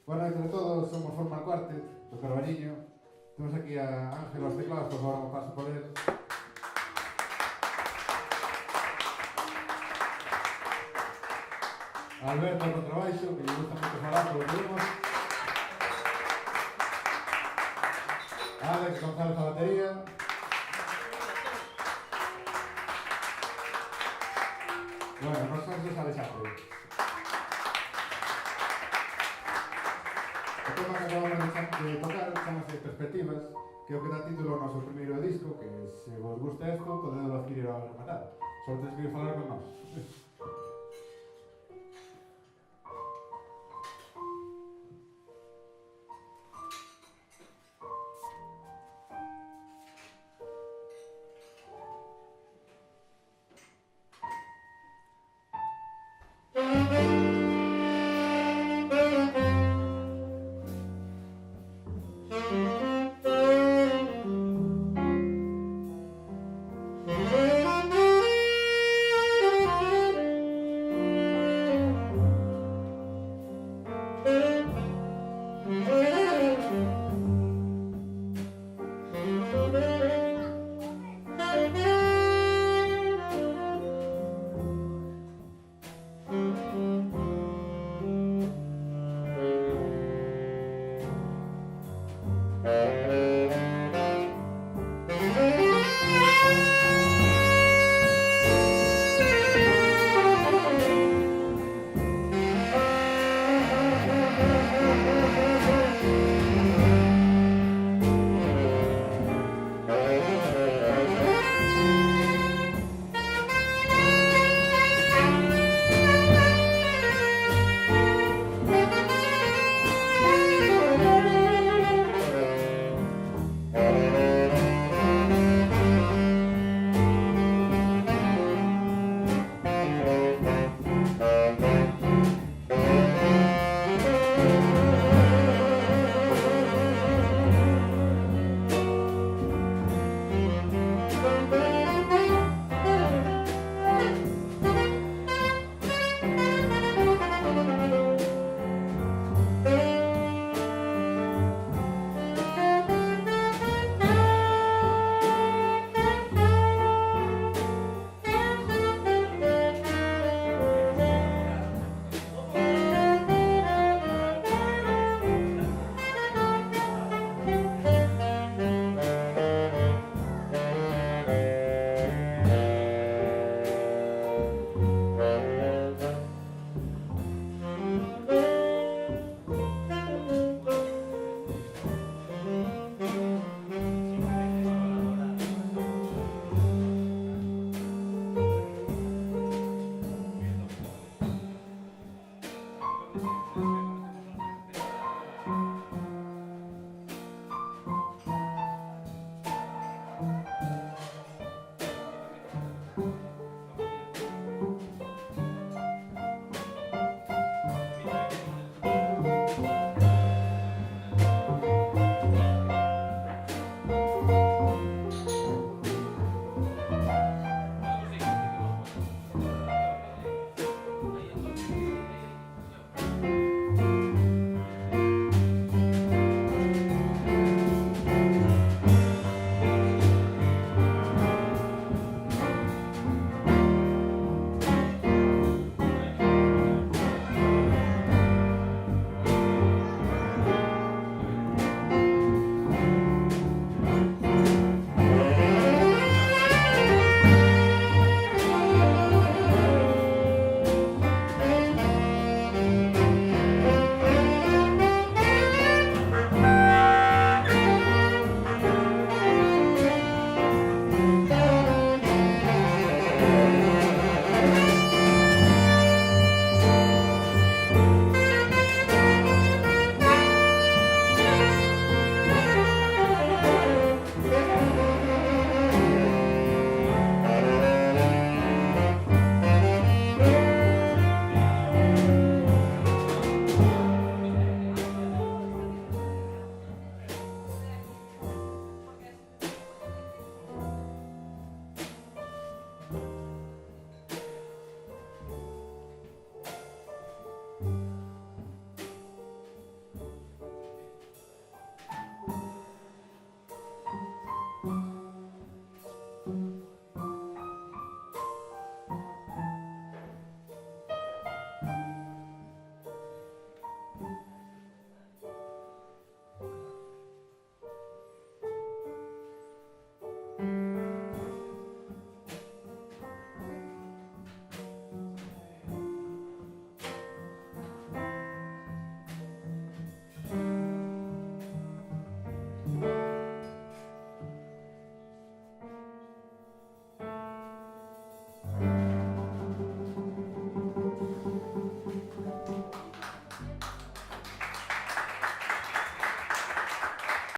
Boa noite a todos, somos Formal Quartet, do Carballiño. Temos aquí a Ángel aos teclados, por favor, paso por él. A Alberto no contrabaixo, que lle gusta moito falar, polo que vemos. Alex González a batería. Bueno, nos somos dos Alexandre. O tema que acabamos de tocar chamase Perspectivas, que é o que dá título ao noso primeiro disco, que se vos gusta isto, podedelo adquirir ao rematar. Só tedes que ir falar con nós.